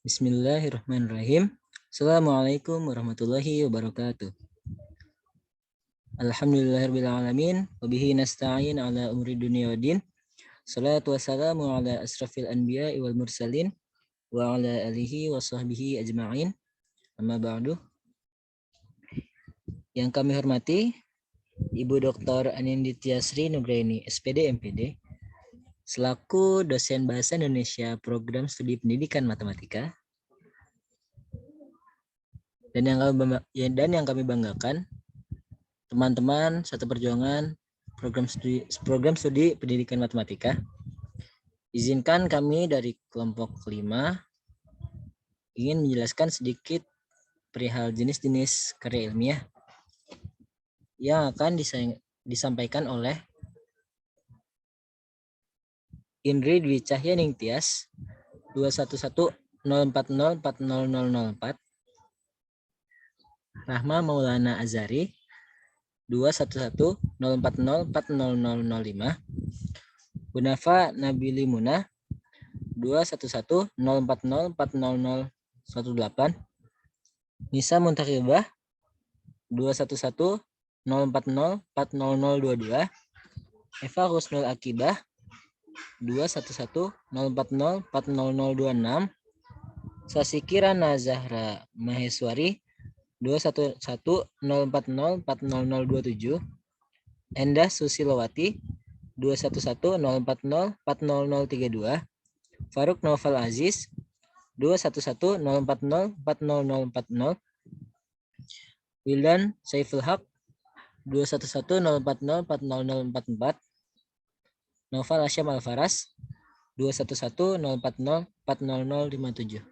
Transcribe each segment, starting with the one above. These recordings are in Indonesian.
Bismillahirrahmanirrahim. Assalamualaikum warahmatullahi wabarakatuh. Alhamdulillahirrahmanirrahim. Wabihi nasta'in ala umri dunia wa din. Salatu wassalamu ala asrafil anbiya wal mursalin. Wa ala alihi wa sahbihi ajma'in. Amma ba'du. Yang kami hormati, Ibu Dr. Aninditya Sri Nugraini, SPD MPD, selaku dosen Bahasa Indonesia Program Studi Pendidikan Matematika. Dan yang kami banggakan, teman-teman satu perjuangan program studi pendidikan matematika. Izinkan kami dari kelompok 5 ingin menjelaskan sedikit perihal jenis-jenis karya ilmiah yang akan disampaikan oleh Indri Dwi Cahyaning Tias 21104040004, Rahma Maulana Azari 21104040005, Gunafa Nabili Munah 21104040018, Nisa Muntakibah 21104040022, Eva Husnul Akibah 21104040026, Sasikira Nazahra Maheswari 21104040027, Endah Susilowati 21104040032, Faruk Novel Aziz 21104040040, Wildan Saiful Haq 21104040044, Noval Asyam Alfaras 21104040057.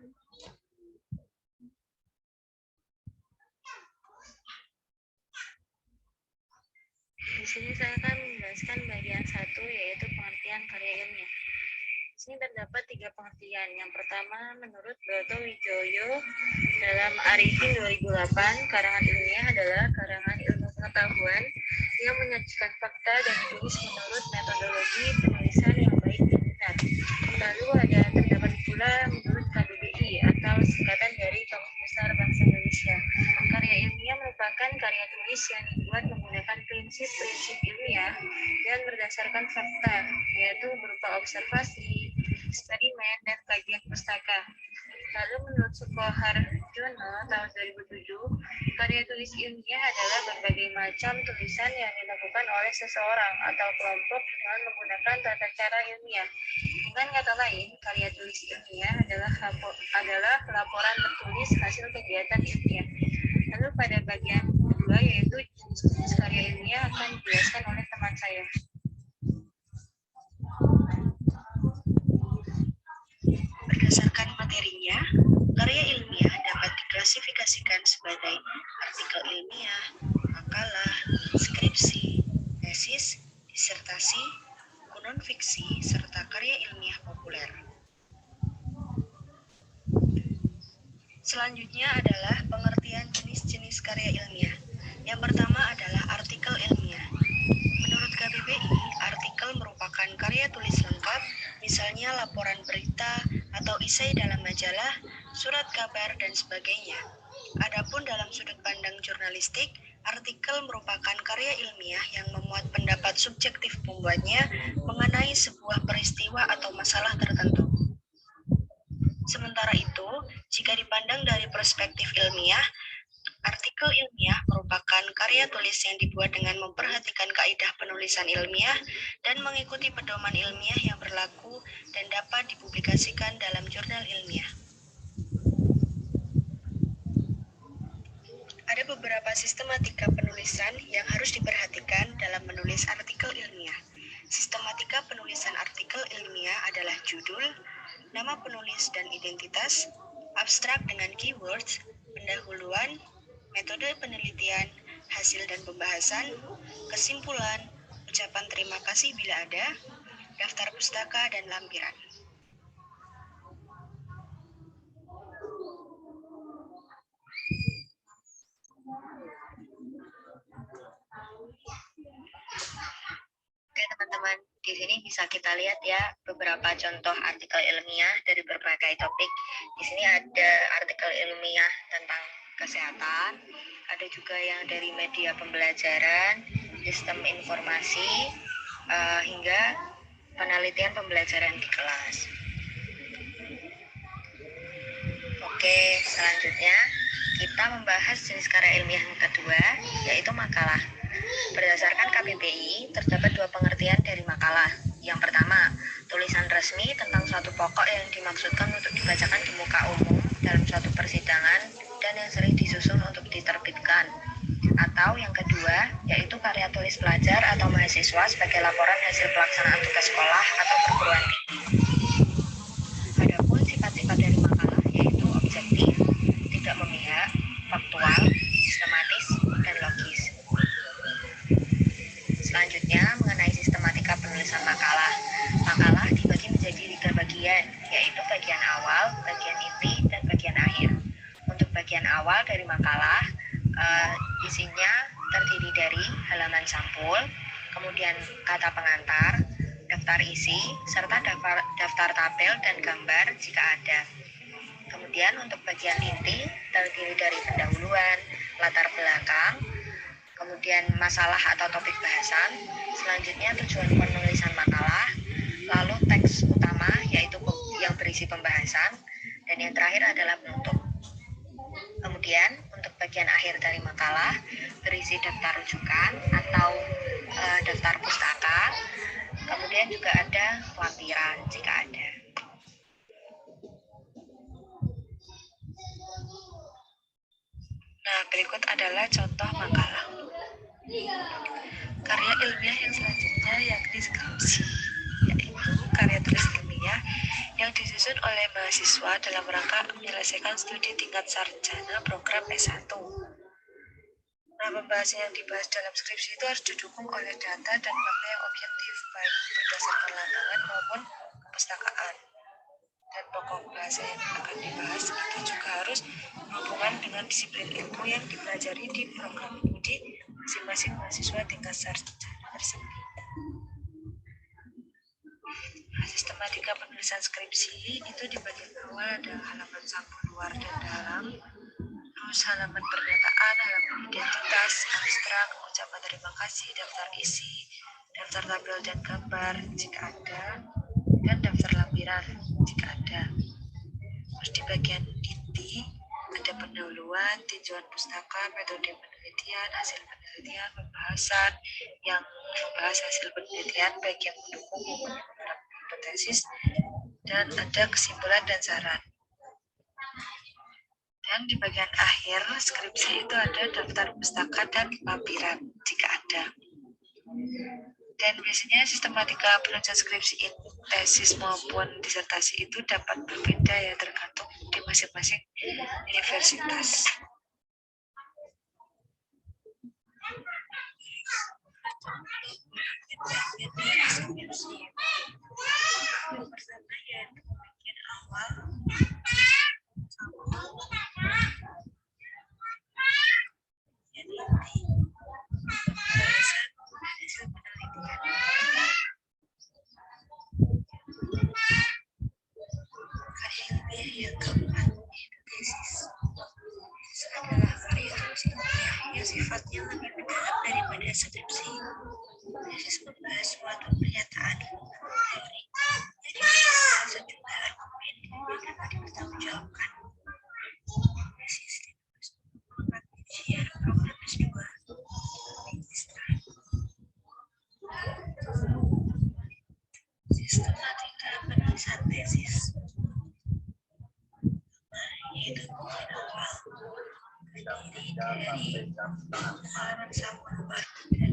Di sini saya akan menjelaskan bagian 1, yaitu pengertian karya ilmiah. Di sini terdapat 3 pengertian. Yang pertama, menurut Broto Wijoyo dalam Arifin 2008, karangan ilmiah adalah karangan ilmu pengetahuan yang menyajikan fakta dan ditulis menurut metodologi penulisan yang baik dan benar. Lalu terdapat pula menurut KBBI atau singkatan dari Kamus Besar Bahasa Indonesia. Karya ilmiah merupakan karya tulis yang dibuat menggunakan prinsip-prinsip ilmiah dan berdasarkan fakta, yaitu berupa observasi, eksperimen, dan kajian pustaka. Lalu menurut Sukoharjono tahun 2007, karya tulis ilmiah adalah berbagai macam tulisan yang dilakukan oleh seseorang atau kelompok dengan menggunakan tata cara ilmiah. Dengan kata lain, karya tulis ilmiah adalah laporan tertulis hasil kegiatan ilmiah. Lalu pada bagian kedua, yaitu jenis-jenis karya ilmiah, akan dijelaskan oleh teman saya. Berdasarkan materinya, karya ilmiah dapat diklasifikasikan sebagai artikel ilmiah, makalah, skripsi, tesis, disertasi, buku non-fiksi, serta karya ilmiah populer. Selanjutnya adalah pengertian jenis-jenis karya ilmiah. Yang pertama adalah artikel ilmiah. Menurut KBBI, artikel merupakan karya tulis lengkap, misalnya laporan berita atau isai dalam majalah, surat kabar, dan sebagainya. Adapun dalam sudut pandang jurnalistik, artikel merupakan karya ilmiah yang memuat pendapat subjektif pembuatnya mengenai sebuah peristiwa atau masalah tertentu. Sementara itu, jika dipandang dari perspektif ilmiah, artikel ilmiah merupakan karya tulis yang dibuat dengan memperhatikan kaidah penulisan ilmiah dan mengikuti pedoman ilmiah yang berlaku dan dapat dipublikasikan dalam jurnal ilmiah. Ada beberapa sistematika penulisan yang harus diperhatikan dalam menulis artikel ilmiah. Sistematika penulisan artikel ilmiah adalah judul, nama penulis dan identitas, abstrak dengan keywords, pendahuluan, metode penelitian, hasil dan pembahasan, kesimpulan, ucapan terima kasih bila ada, daftar pustaka, dan lampiran. Oke teman-teman, di sini sini bisa kita lihat ya beberapa contoh artikel ilmiah dari berbagai topik. Di sini ada artikel ilmiah tentang kesehatan, ada juga yang dari media pembelajaran, sistem informasi, hingga penelitian pembelajaran di kelas. Oke, selanjutnya kita membahas jenis karya ilmiah yang kedua, yaitu makalah. Berdasarkan KBBI, terdapat dua pengertian dari makalah. Yang pertama, tulisan resmi tentang suatu pokok yang dimaksudkan untuk dibacakan di muka umum dalam suatu persidangan dan yang sering disusun untuk diterbitkan. Atau yang kedua, yaitu karya tulis pelajar atau mahasiswa sebagai laporan hasil pelaksanaan tugas sekolah atau perguruan tinggi. Adapun sifat-sifat dari makalah yaitu objektif, tidak memihak, faktual, sistematis, dan logis. Selanjutnya, mengenai sistematika penulisan makalah. Makalah dibagi menjadi 3 bagian, yaitu bagian awal, bagian inti, dan bagian akhir. Untuk bagian awal dari makalah, isinya terdiri dari halaman sampul, kemudian kata pengantar, daftar isi, serta daftar tabel dan gambar jika ada. Kemudian untuk bagian inti terdiri dari pendahuluan, latar belakang, kemudian masalah atau topik bahasan, selanjutnya tujuan penulisan makalah, lalu teks utama yaitu yang berisi pembahasan, dan yang terakhir adalah penutup. Kemudian untuk bagian akhir dari makalah berisi daftar rujukan atau daftar pustaka, kemudian juga ada lampiran jika ada. Nah, berikut adalah contoh makalah. Karya ilmiah yang selanjutnya yakni skripsi, yaitu karya tulis ilmiah yang disusun oleh mahasiswa dalam rangka menyelesaikan studi tingkat sarjana program S1. Nah, pembahasan yang dibahas dalam skripsi itu harus didukung oleh data dan fakta yang objektif, baik berdasarkan lapangan maupun kepustakaan. Dan pokok bahasa yang akan dibahas itu juga harus berhubungan dengan disiplin ilmu yang dipelajari di program studi masing-masing mahasiswa tingkat sarjana tersebut. Sistematika penulisan skripsi itu di bagian awal ada halaman sampul luar dan dalam, terus halaman pernyataan, halaman identitas, abstrak, ucapan terima kasih, daftar isi, daftar tabel dan gambar jika ada, dan daftar lampiran jika ada. Terus di bagian inti ada pendahuluan, tinjauan pustaka, metode penelitian, hasil penelitian, pembahasan yang membahas hasil penelitian baik yang mendukung maupun yang hipotesis, dan ada kesimpulan dan saran. Dan di bagian akhir skripsi itu ada daftar pustaka dan lampiran jika ada. Dan biasanya sistematika penulisan skripsi, tesis maupun disertasi itu dapat berbeda ya tergantung di masing-masing universitas. Yang pertama yaitu bagian awal, yang inti, pembahasan hasil penelitian. Karya ilmiah yang keempat yaitu tesis. Tesis adalah karya tulis ilmiah yang sifatnya lebih mendalam daripada skripsi. Tesis membahas suatu pernyataan teori yang dimana sejumlah argumen yang dapat dipertanggungjawabkan. Tesis ditulis merupakan ujian program S2 sistematika penulisan tesis, yaitu bagian awal terdiri dari halaman sampul luar dan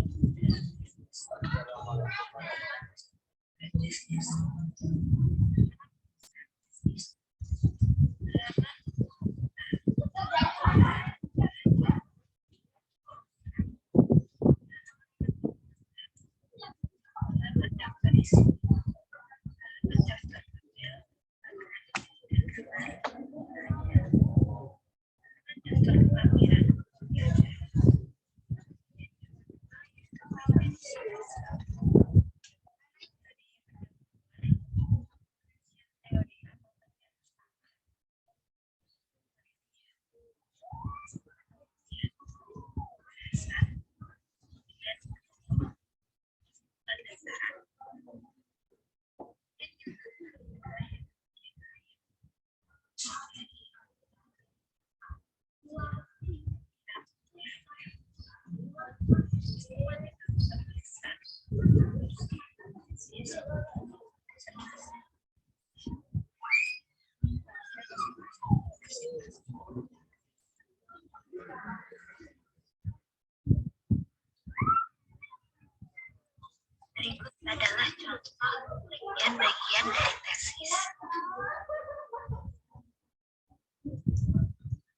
tesis. bagian dari tesis.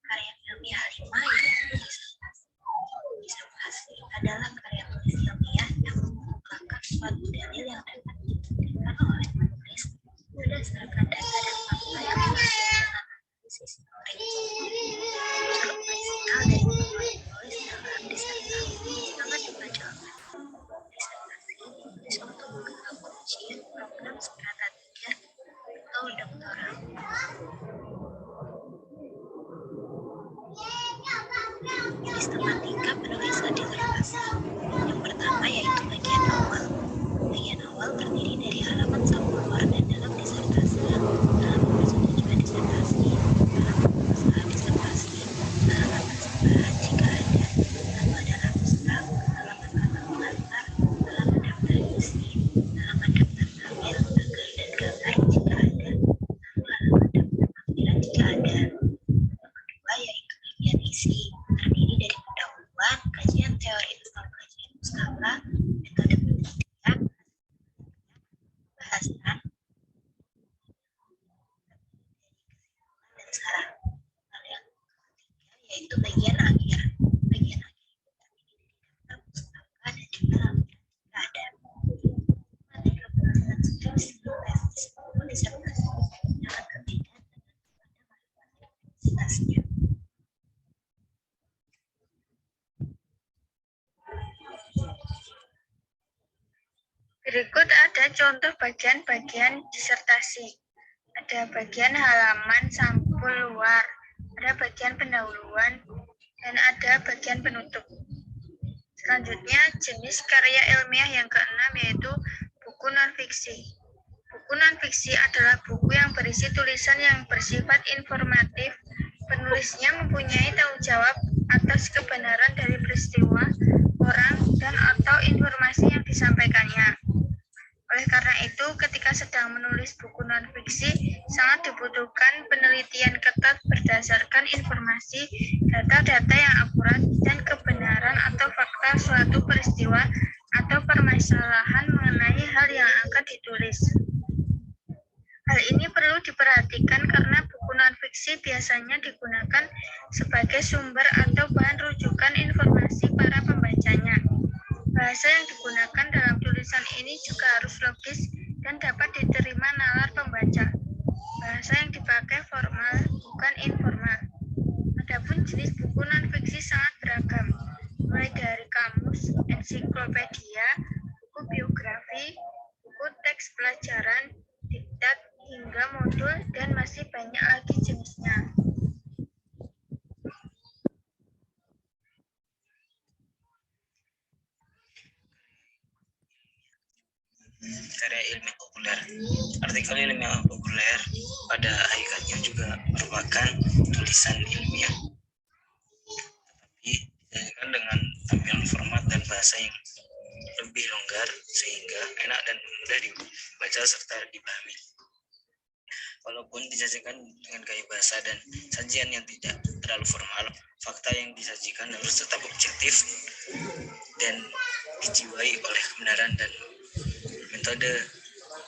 Karya ilmiah 5 yaitu disertasi. Disertasi adalah karya tulis ilmiah yang mengungkapkan suatu dalil yang dapat dibuktikan oleh penulis berdasarkan data dan fakta yang dihasilkan dengan analisis teori. Unsur orisinal dari penulis dalam disertasi sangat diperjuangkan. Disertasi ditulis untuk mengetahui ujian program strata 3 atau doktoral. Sistematika penulisan disertasi. Yang pertama yaitu bagian awal. Bagian awal terdiri dari halaman keluar dan dalam disertasi, halaman persetujuan disertasi, halaman pengesahan disertasi, halaman persembahan jika ada, lalu ada abstrak, halaman kata pengantar, halaman daftar isi, halaman daftar tampil, tagar dan gambar jika ada, lalu halaman daftar tampilan jika ada. Yang kedua yaitu bagian isi, terdiri dari pendahuluan, kajian teori atau kajian pustaka, metode penelitian, bahasan, dan saran. Lalu yang ketiga yaitu bagian akhir. Bagian akhir itu terdiri dari daftar pustaka dan juga lampiran jika ada. Materi pembahasan skripsi, tesis, maupun disertasi sangat berbeda dengan pada masing-masing universitasnya. Berikut ada contoh bagian-bagian disertasi. Ada bagian halaman sampul luar, ada bagian pendahuluan, dan ada bagian penutup. Selanjutnya, jenis karya ilmiah yang keenam yaitu buku non-fiksi. Buku non-fiksi adalah buku yang berisi tulisan yang bersifat informatif. Penulisnya mempunyai tanggung jawab atas kebenaran dari peristiwa, orang, dan atau informasi yang disampaikannya. Oleh karena itu, ketika sedang menulis buku non-fiksi, sangat dibutuhkan penelitian ketat berdasarkan informasi, data-data yang akurat, dan kebenaran atau fakta suatu peristiwa atau permasalahan mengenai hal yang akan ditulis. Hal ini perlu diperhatikan karena buku non-fiksi biasanya digunakan sebagai sumber atau bahan rujukan informasi para pembacanya. Bahasa yang digunakan dalam tulisan ini juga harus logis dan dapat diterima nalar pembaca. Bahasa yang dipakai formal, bukan informal. Adapun jenis buku non-fiksi sangat beragam, mulai dari kamus, ensiklopedia, buku biografi, buku teks pelajaran, diktat, hingga modul, dan masih banyak lagi jenisnya. Karya ilmiah populer. Artikel ilmiah populer pada hakikatnya juga merupakan tulisan ilmiah, tetapi disajikan dengan tampilan format dan bahasa yang lebih longgar sehingga enak dan mudah dibaca serta dipahami. Walaupun disajikan dengan gaya bahasa dan sajian yang tidak terlalu formal, fakta yang disajikan harus tetap objektif dan dijiwai oleh kebenaran dan metode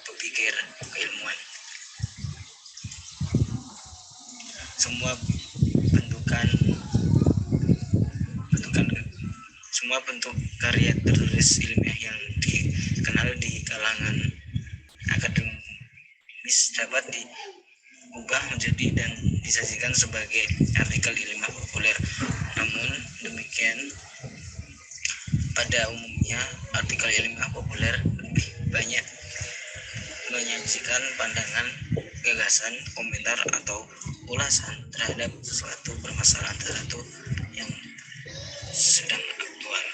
berpikir keilmuan. Semua bentuk karya tertulis ilmiah yang dikenal di kalangan akademis dapat diubah menjadi dan disajikan sebagai artikel ilmiah populer. Namun demikian, pada umumnya artikel ilmiah populer lebih banyak menyajikan pandangan, gagasan, komentar, atau ulasan terhadap suatu permasalahan tertentu yang sedang aktual.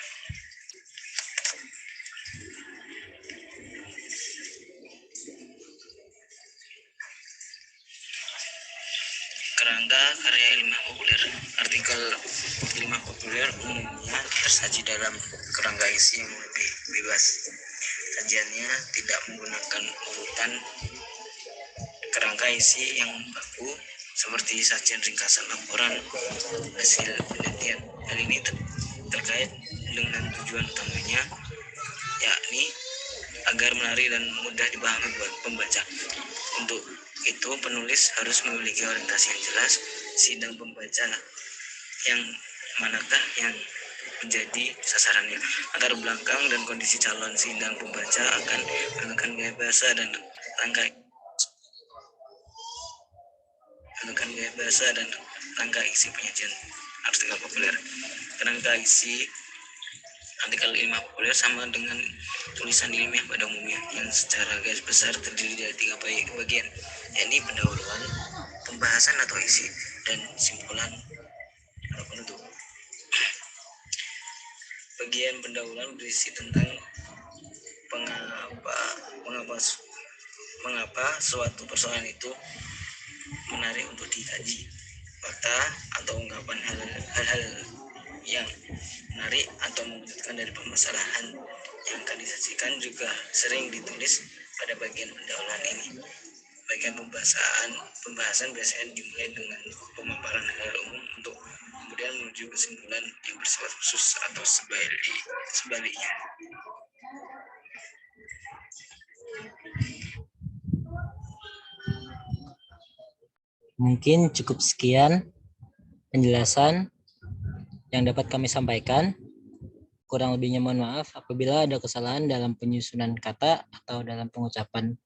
Kerangka karya ilmiah populer. Artikel ilmiah populer umumnya tersaji dalam kerangka isi yang lebih bebas. Sajiannya tidak menggunakan urutan kerangka isi yang baku seperti sajian ringkasan laporan hasil penelitian. Hal ini terkait dengan tujuan utamanya, yakni agar menarik dan mudah dipahami buat pembaca. Untuk itu penulis harus memiliki orientasi yang jelas, sidang pembaca yang manakah yang menjadi sasarannya. Latar belakang dan kondisi calon sidang pembaca akan menentukan gaya bahasa dan rangka isi penyajian artikel populer. Rangka isi artikel ilmiah populer sama dengan tulisan ilmiah pada umumnya yang secara garis besar terdiri dari 3 bagian, yakni pendahuluan, pembahasan atau isi, dan simpulan atau penutup. Bagian pendahuluan berisi tentang mengapa suatu persoalan itu menarik untuk dikaji. Fakta atau ungkapan hal-hal yang menarik atau mengejutkan dari permasalahan yang akan disajikan juga sering ditulis pada bagian pendahuluan ini. Bagian pembahasan biasanya dimulai dengan pemaparan hal umum untuk kemudian menuju kesimpulan yang bersifat khusus atau sebaliknya. Mungkin cukup sekian penjelasan yang dapat kami sampaikan. Kurang lebihnya mohon maaf apabila ada kesalahan dalam penyusunan kata atau dalam pengucapannya.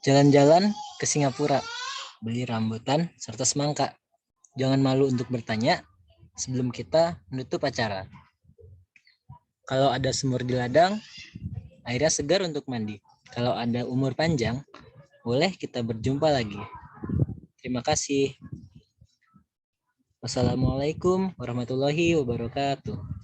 Jalan-jalan ke Singapura, beli rambutan serta semangka. Jangan malu untuk bertanya sebelum kita menutup acara. Kalau ada sumur di ladang, airnya segar untuk mandi. Kalau ada umur panjang, boleh kita berjumpa lagi. Terima kasih. Wassalamualaikum warahmatullahi wabarakatuh.